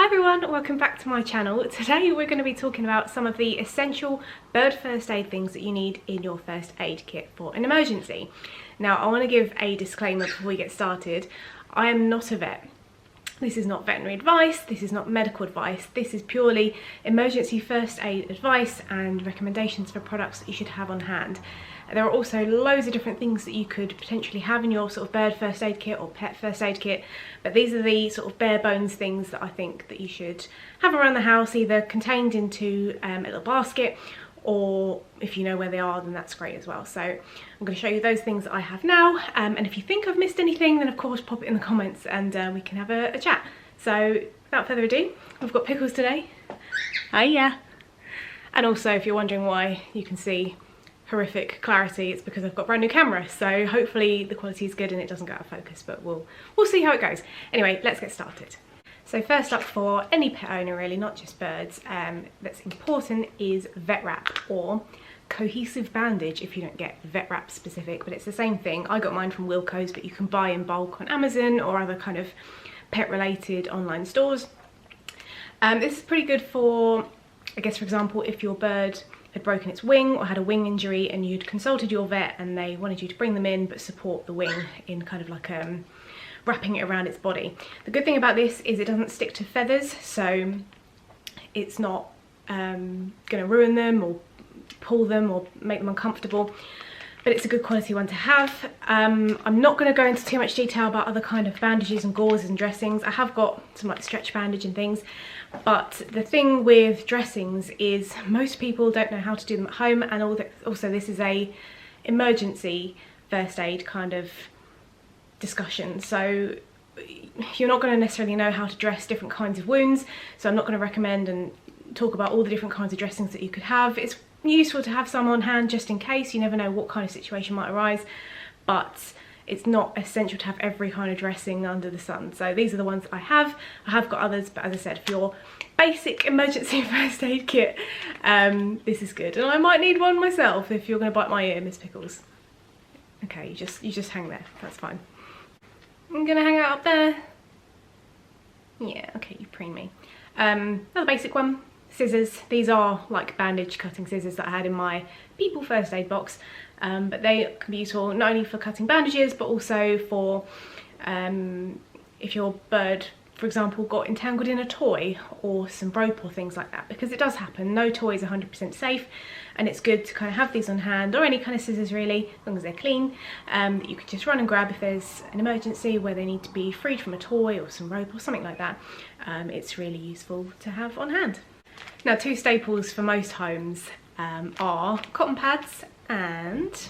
Hi everyone, welcome back to my channel. Today we're going to be talking about some of the essential bird first aid things that you need in your first aid kit for an emergency. Now I want to give a disclaimer before we get started. I am not a vet. This is not veterinary advice, this is not medical advice, this is purely emergency first aid advice and recommendations for products that you should have on hand. There are also loads of different things that you could potentially have in your sort of bird first aid kit or pet first aid kit, but these are the sort of bare bones things that I think that you should have around the house, either contained into a little basket, or if you know where they are then that's great as well. So I'm going to show you those things that I have now, and if you think I've missed anything then of course pop it in the comments and we can have a chat. So without further ado, we've got Pickles today. Hiya! And also if you're wondering why you can see horrific clarity, it's because I've got a brand new camera, so hopefully the quality is good and it doesn't go out of focus, but we'll see how it goes. Anyway, let's get started. So first up, for any pet owner really, not just birds, that's important is vet wrap or cohesive bandage if you don't get vet wrap specific, but it's the same thing. I got mine from Wilko's, but you can buy in bulk on Amazon or other kind of pet related online stores. This is pretty good for, I guess for example, if your bird had broken its wing or had a wing injury and you'd consulted your vet and they wanted you to bring them in but support the wing in kind of like wrapping it around its body. The good thing about this is it doesn't stick to feathers, so it's not going to ruin them or pull them or make them uncomfortable, but it's a good quality one to have. I'm not going to go into too much detail about other kind of bandages and gauzes and dressings. I have got some like stretch bandage and things, but the thing with dressings is most people don't know how to do them at home, and also this is a emergency first aid kind of discussion, so you're not going to necessarily know how to dress different kinds of wounds, so I'm not going to recommend and talk about all the different kinds of dressings that you could have. It's useful to have some on hand just in case, you never know what kind of situation might arise, but it's not essential to have every kind of dressing under the sun. So these are the ones I have. I have got others, but as I said, for your basic emergency first aid kit, this is good. And I might need one myself if you're going to bite my ear, Miss Pickles. Okay, you just hang there, that's fine. I'm gonna hang out up there. Yeah, okay, you preen me. Another basic one, scissors. These are like bandage cutting scissors that I had in my people first aid box, but they can be useful not only for cutting bandages but also for if your bird, for example, got entangled in a toy or some rope or things like that, because it does happen. No toy is 100% safe, and it's good to kind of have these on hand, or any kind of scissors really, as long as they're clean, that you could just run and grab if there's an emergency where they need to be freed from a toy or some rope or something like that. It's really useful to have on hand. Now, two staples for most homes are cotton pads and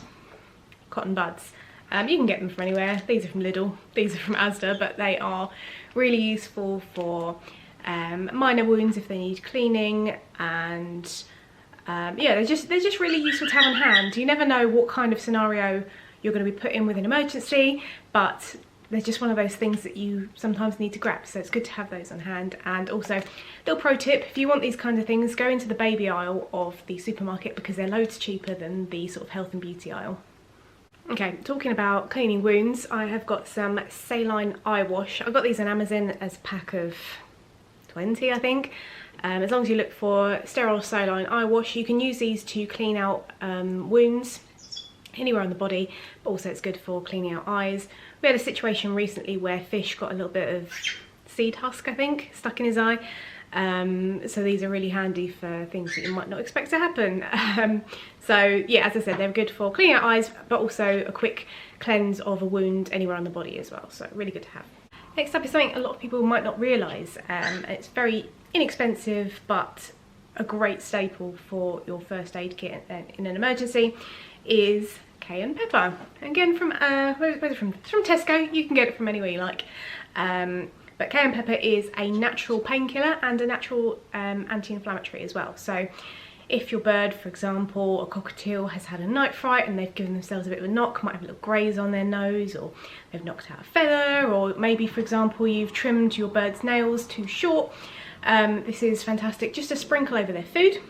cotton buds. You can get them from anywhere. These are from Lidl, these are from Asda, but they are really useful for minor wounds if they need cleaning, and yeah, they're just really useful to have on hand. You never know what kind of scenario you're going to be put in with an emergency, but they're just one of those things that you sometimes need to grab, so it's good to have those on hand. And also, little pro tip, if you want these kinds of things, go into the baby aisle of the supermarket because they're loads cheaper than the sort of health and beauty aisle. Okay, talking about cleaning wounds, I have got some saline eye wash. I got these on Amazon as a pack of 20, I think. As long as you look for sterile saline eye wash, you can use these to clean out wounds anywhere on the body, but also it's good for cleaning out eyes. We had a situation recently where Fish got a little bit of seed husk, I think, stuck in his eye. So these are really handy for things that you might not expect to happen. So yeah, as I said, they're good for cleaning out eyes, but also a quick cleanse of a wound anywhere on the body as well, so really good to have. Next up is something a lot of people might not realise, it's very inexpensive but a great staple for your first aid kit in an emergency, is Cayenne Pepper. Again, from where's it from? It's from Tesco. You can get it from anywhere you like. But Cayenne Pepper is a natural painkiller and a natural anti-inflammatory as well. So if your bird, for example, a cockatiel, has had a night fright and they've given themselves a bit of a knock, might have a little graze on their nose, or they've knocked out a feather, or maybe, for example, you've trimmed your bird's nails too short, this is fantastic just to sprinkle over their food.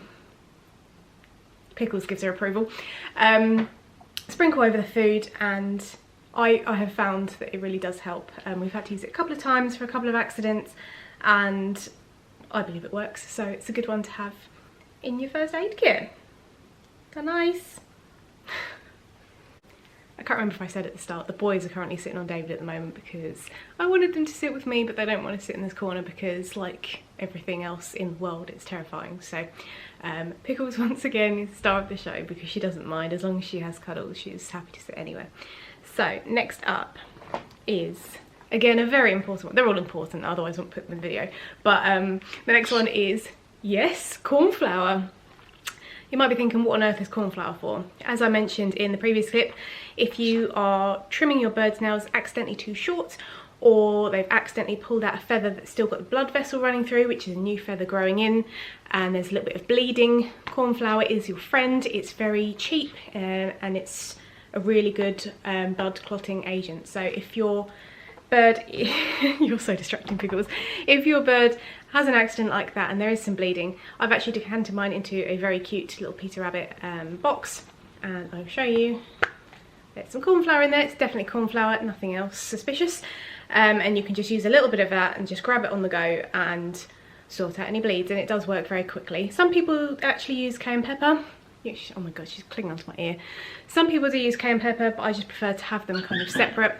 Pickles gives her approval. Sprinkle over the food, and I have found that it really does help. We've had to use it a couple of times for a couple of accidents, and I believe it works, so it's a good one to have in your first aid kit. They're nice. I can't remember if I said at the start, the boys are currently sitting on David at the moment because I wanted them to sit with me, but they don't want to sit in this corner because, like everything else in the world, it's terrifying. So Pickles once again is the star of the show because she doesn't mind. As long as she has cuddles, she's happy to sit anywhere. So next up is, again, a very important one. They're all important, otherwise I wouldn't put them in the video. But the next one is, yes, cornflower. You might be thinking, what on earth is cornflower for? As I mentioned in the previous clip, if you are trimming your bird's nails accidentally too short, or they've accidentally pulled out a feather that's still got the blood vessel running through, which is a new feather growing in, and there's a little bit of bleeding, cornflower is your friend. It's very cheap and it's a really good blood clotting agent. So if your bird, you're so distracting, Pickles. If your bird has an accident like that and there is some bleeding, I've actually decanted mine into a very cute little Peter Rabbit box, and I'll show you. There's some cornflower in there. It's definitely cornflower, nothing else suspicious. And you can just use a little bit of that and just grab it on the go and sort out any bleeds, and it does work very quickly. Some people actually use cayenne pepper. Oh my god, she's clinging onto my ear. Some people do use cayenne pepper, but I just prefer to have them kind of separate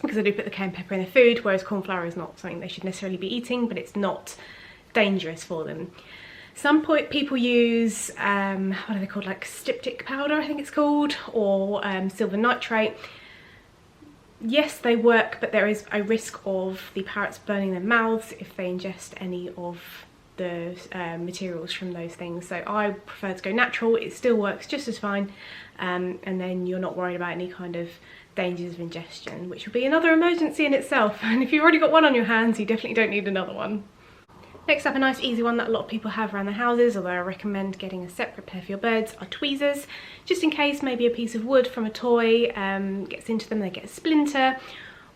because I do put the cayenne pepper in their food, whereas cornflower is not something they should necessarily be eating, but it's not dangerous for them. Some people use, what are they called, like styptic powder, I think it's called, or silver nitrate. Yes, they work, but there is a risk of the parrots burning their mouths if they ingest any of the materials from those things. So I prefer to go natural. It still works just as fine, and then you're not worried about any kind of dangers of ingestion, which would be another emergency in itself. And if you've already got one on your hands, you definitely don't need another one. Next up, a nice easy one that a lot of people have around their houses, although I recommend getting a separate pair for your birds, are tweezers, just in case maybe a piece of wood from a toy gets into them, they get a splinter,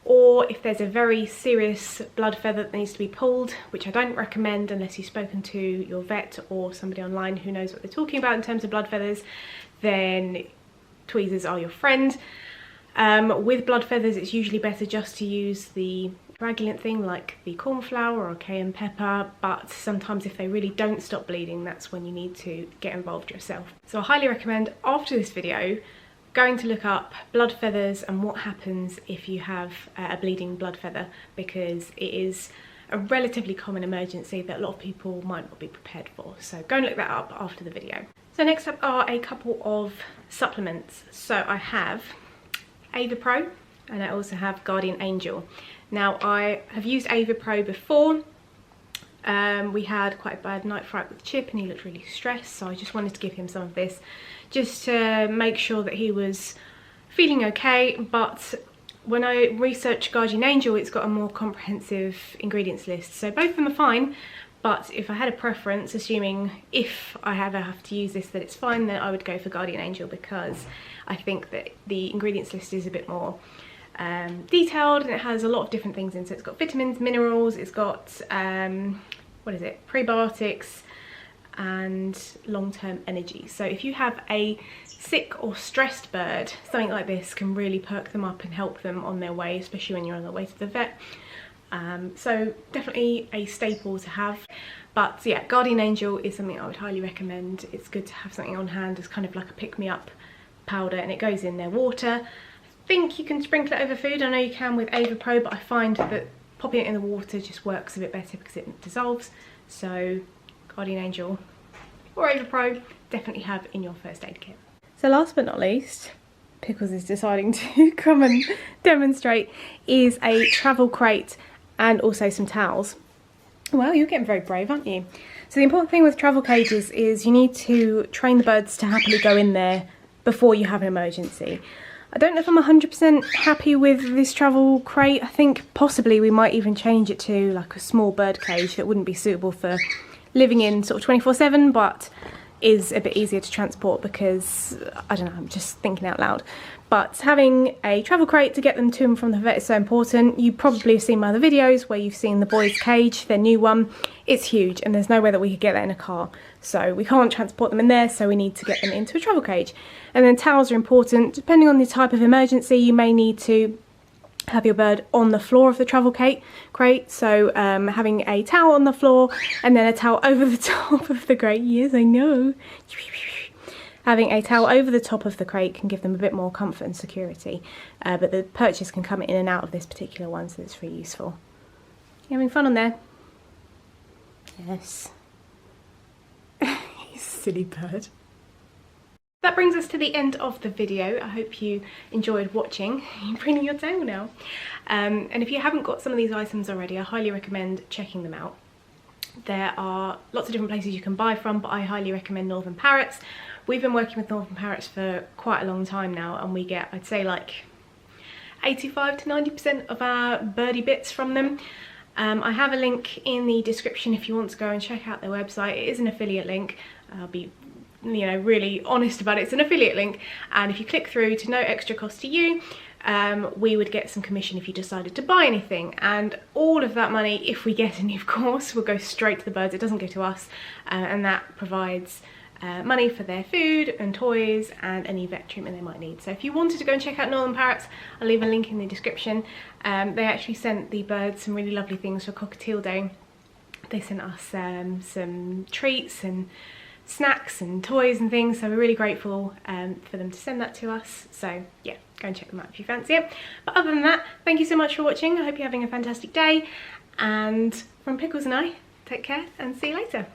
or if there's a very serious blood feather that needs to be pulled, which I don't recommend unless you've spoken to your vet or somebody online who knows what they're talking about in terms of blood feathers, then tweezers are your friend. With blood feathers, it's usually better just to use the coagulant thing like the cornflower or cayenne pepper, but sometimes if they really don't stop bleeding, that's when you need to get involved yourself. So I highly recommend, after this video, going to look up blood feathers and what happens if you have a bleeding blood feather, because it is a relatively common emergency that a lot of people might not be prepared for. So go and look that up after the video. So next up are a couple of supplements. So I have Ava Pro and I also have Guardian Angel. Now I have used Ava Pro before. We had quite a bad night fright with Chip and he looked really stressed, so I just wanted to give him some of this just to make sure that he was feeling okay. But when I researched Guardian Angel, it's got a more comprehensive ingredients list, so both of them are fine. But if I had a preference, assuming if I ever have to use this that it's fine, then I would go for Guardian Angel, because I think that the ingredients list is a bit more detailed and it has a lot of different things in. So it's got vitamins, minerals, it's got what is it, prebiotics and long-term energy. So if you have a sick or stressed bird, something like this can really perk them up and help them on their way, especially when you're on the way to the vet. So definitely a staple to have. But yeah, Guardian Angel is something I would highly recommend. It's good to have something on hand as kind of like a pick-me-up powder, and it goes in their water. I think you can sprinkle it over food. I know you can with Ava Pro, but I find that popping it in the water just works a bit better because it dissolves. So Guardian Angel or Ava Pro, definitely have in your first aid kit. So last but not least, Pickles is deciding to come and demonstrate, is a travel crate and also some towels. Well, you're getting very brave, aren't you? So the important thing with travel cages is you need to train the birds to happily go in there before you have an emergency. I don't know if I'm 100% happy with this travel crate. I think possibly we might even change it to like a small bird cage that wouldn't be suitable for living in sort of 24/7, but is a bit easier to transport because, I don't know, I'm just thinking out loud. But having a travel crate to get them to and from the vet is so important. You probably have seen my other videos where you've seen the boys' cage, their new one. It's huge and there's no way that we could get that in a car. So we can't transport them in there, so we need to get them into a travel cage. And then towels are important. Depending on the type of emergency, you may need to have your bird on the floor of the travel crate, so having a towel on the floor and then a towel over the top of the crate. Yes, I know. Having a towel over the top of the crate can give them a bit more comfort and security, but the perches can come in and out of this particular one, so it's really useful. You having fun on there? Yes. You silly bird. That brings us to the end of the video. I hope you enjoyed watching. You're bringing your tail now. And if you haven't got some of these items already, I highly recommend checking them out. There are lots of different places you can buy from, but I highly recommend Northern Parrots. We've been working with Northern Parrots for quite a long time now, and we get, I'd say, like 85 to 90% of our birdie bits from them. I have a link in the description if you want to go and check out their website. It is an affiliate link. I'll be really honest about it. It's an affiliate link, and if you click through to no extra cost to you, we would get some commission if you decided to buy anything, and all of that money, if we get any of course, will go straight to the birds. It doesn't go to us, and that provides money for their food and toys and any vet treatment they might need. So if you wanted to go and check out Northern Parrots, I'll leave a link in the description. They actually sent the birds some really lovely things for Cockatiel Day. They sent us some treats and snacks and toys and things, so we're really grateful for them to send that to us. So yeah, go and check them out if you fancy it. But other than that, thank you so much for watching. I hope you're having a fantastic day, and from Pickles and I, take care and see you later.